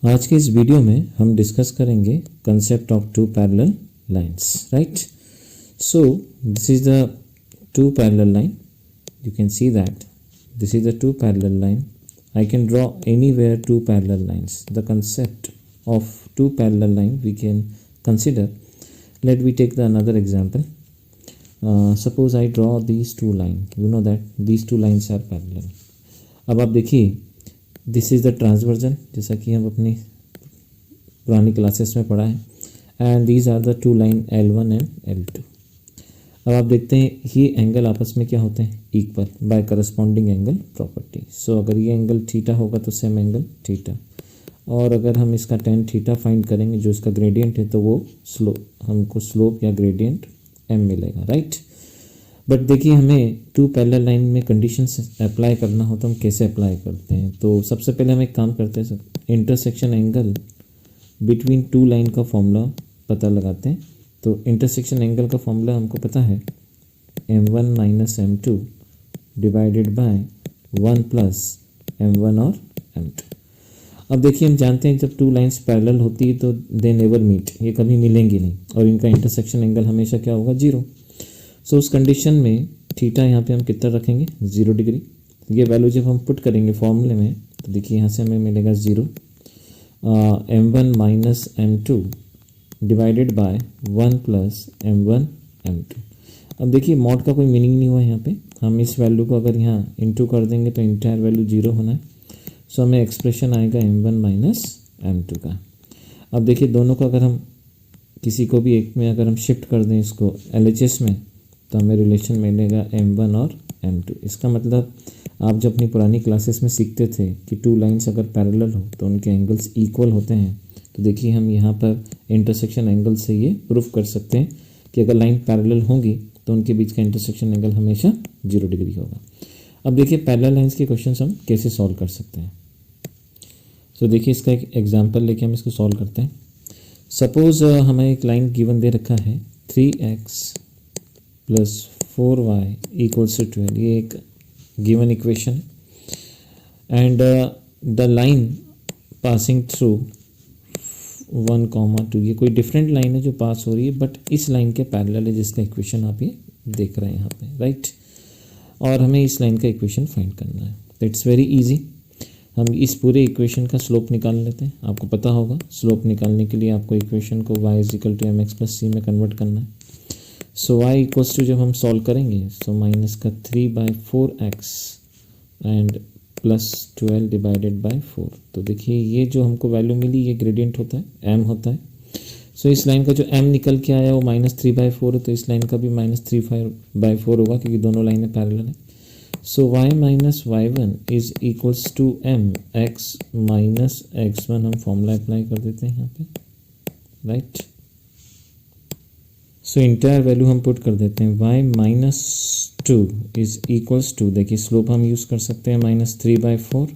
आज के इस वीडियो में हम डिस्कस करेंगे concept of two parallel lines, right. So this is the two parallel line. You can see that this is a two parallel line. I can draw anywhere two parallel lines. The concept of two parallel line we can consider. Let me take the another example. Suppose I draw these two lines. You know that these two lines are parallel. अब आप देखिए, this is the transversion, जैसा कि हम अपनी पुरानी classes में पढ़ा है, and these are the two line L1 and L2. अब आप देखते हैं ये एंगल आपस में क्या होते हैं, equal by corresponding angle property. So अगर ये एंगल थीटा होगा तो सेम एंगल थीटा, और अगर हम इसका टेन थीटा फाइंड करेंगे जो इसका ग्रेडियंट है तो वो हमको स्लोप या ग्रेडियंट m मिलेगा, राइट. बट देखिए, हमें टू पैरेलल लाइन में कंडीशंस अप्लाई करना हो तो हम कैसे अप्लाई करते हैं. तो सबसे पहले हम एक काम करते हैं, intersection angle between two line का फॉर्मूला पता लगाते हैं. तो इंटरसेक्शन एंगल का फॉर्मूला हमको पता है m1 minus m2 divided by 1 plus m1 और m2. अब देखिए, हम जानते हैं जब टू लाइंस पैरेलल होती है तो दे नेवर मीट, ये कभी मिलेंगी नहीं, और इनका इंटरसेक्शन एंगल हमेशा क्या होगा, 0. सो उस कंडीशन में थीटा यहाँ पे हम कितना रखेंगे, 0 डिग्री. ये वैल्यू जब हम पुट करेंगे फॉर्मूले में तो देखिए यहाँ से हमें मिलेगा 0. m1 minus m2 divided by 1 plus m1 m2. अब देखिए, मॉड का कोई मीनिंग नहीं हुआ यहाँ पे. हम इस वैल्यू को अगर यहाँ इनटू कर देंगे तो इंटायर वैल्यू 0 होना है. सो हमें एक्सप्रेशन आएगा m1 माइनस m2 का. अब देखिए, दोनों को अगर हम किसी को भी एक में अगर हम शिफ्ट कर दें इसको LHS में तो हमें रिलेशन मिलेगा m1 और m2. इसका मतलब आप जब अपनी पुरानी क्लासेस में सीखते थे कि टू लाइंस अगर पैरेलल हो तो उनके एंगल्स इक्वल होते हैं. तो देखिए, हम यहाँ पर इंटरसेक्शन एंगल से ये प्रूफ कर सकते हैं कि अगर लाइन पैरेलल होंगी तो उनके बीच का इंटरसेक्शन एंगल हमेशा 0 डिग्री होगा. अब देखिए, पैरेलल लाइंस के क्वेश्चन हम कैसे सॉल्व कर सकते हैं. तो देखिए, इसका एक एग्जाम्पल लेके हम इसको सॉल्व करते हैं. सपोज हमें एक लाइन गिवन दे रखा है 3x plus 4y equals to 12. ये एक given equation and the line passing through 1,2. ये कोई डिफरेंट लाइन है जो पास हो रही है, बट इस लाइन के पैरेलल है जिसका इक्वेशन आप ये देख रहे हैं यहाँ पे, राइट. और हमें इस लाइन का इक्वेशन फाइंड करना है. तो इट्स वेरी इजी. हम इस पूरे इक्वेशन का स्लोप निकाल लेते हैं. आपको पता होगा स्लोप निकालने के लिए आपको इक्वेशन को y equal to mx plus c में कन्वर्ट करना है. सो y इक्वल्स टू जब हम सॉल्व करेंगे सो माइनस का 3/4x and plus 12 divided by 4. तो देखिए, ये जो हमको वैल्यू मिली ये ग्रेडियंट होता है, m होता है. सो इस लाइन का जो m निकल के आया वो -3/4 है, तो इस लाइन का भी -3/4 होगा क्योंकि दोनों लाइनें पैरेलल हैं. So y minus y1 is equals to m x minus x1. हम फॉर्मूला अप्लाई कर देते हैं यहाँ पे, राइट. सो इंटायर वैल्यू हम पुट कर देते हैं. y minus 2 is equals to, देखिए स्लोप हम यूज़ कर सकते हैं -3/4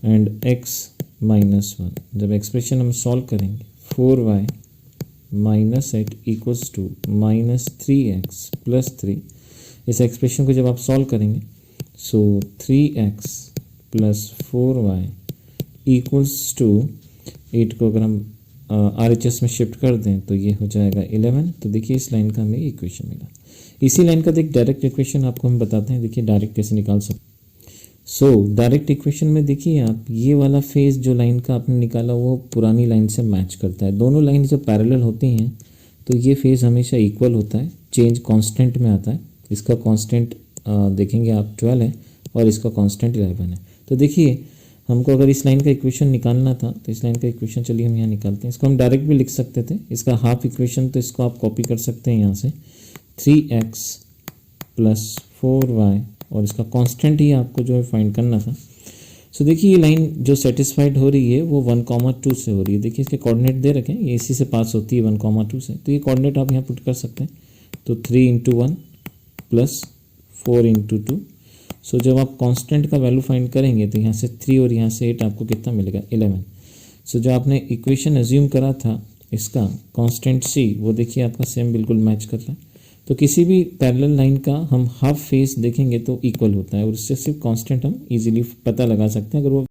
एंड x माइनस 1. जब एक्सप्रेशन हम सॉल्व करेंगे 4y minus 8 equals to -3x plus 3. इस एक्सप्रेशन को जब आप सॉल्व करेंगे सो 3x plus 4y equals to 8 को अगर हम RHS में शिफ्ट कर दें तो ये हो जाएगा 11. तो देखिए, इस लाइन का हमें इक्वेशन मिला. इसी लाइन का एक डायरेक्ट इक्वेशन आपको हम बताते हैं. देखिए, डायरेक्ट कैसे निकाल सकते. सो डायरेक्ट इक्वेशन में देखिए आप, ये वाला फेज जो लाइन का आपने निकाला वो पुरानी लाइन से मैच करता है. दोनों लाइन जब पैरेलल होती हैं तो ये फेज हमेशा इक्वल होता है. चेंज कांस्टेंट में आता है. इसका कांस्टेंट देखेंगे आप 12 है और इसका कांस्टेंट 11 है. तो देखिए, हमको अगर इस लाइन का इक्वेशन निकालना था तो इस लाइन का इक्वेशन चलिए हम यहाँ निकालते हैं. इसको हम डायरेक्ट भी लिख सकते थे. इसका हाफ इक्वेशन तो इसको आप कॉपी कर सकते हैं यहाँ से, 3x प्लस 4y, और इसका कांस्टेंट ही आपको जो है फाइंड करना था. सो देखिए, ये लाइन जो सेटिस्फाइड हो रही है वो 1,2 से हो रही है. देखिए, इसके कोऑर्डिनेट दे रखे हैं, ये इसी से पास होती है 1,2 से. तो ये कोऑर्डिनेट आप यहाँ पुट कर सकते हैं. तो 3 × 1 प्लस 4 × 2. सो जब आप कांस्टेंट का वैल्यू फाइंड करेंगे तो यहाँ से 3 और यहाँ से 8 आपको कितना मिलेगा, 11. सो जो आपने इक्वेशन एज्यूम करा था इसका कांस्टेंट c, वो देखिए आपका सेम बिल्कुल मैच कर रहा है. तो किसी भी पैरेलल लाइन का हम हाफ फेस देखेंगे तो इक्वल होता है, और इससे सिर्फ कांस्टेंट हम इजीली पता लगा सकते हैं. अगर वो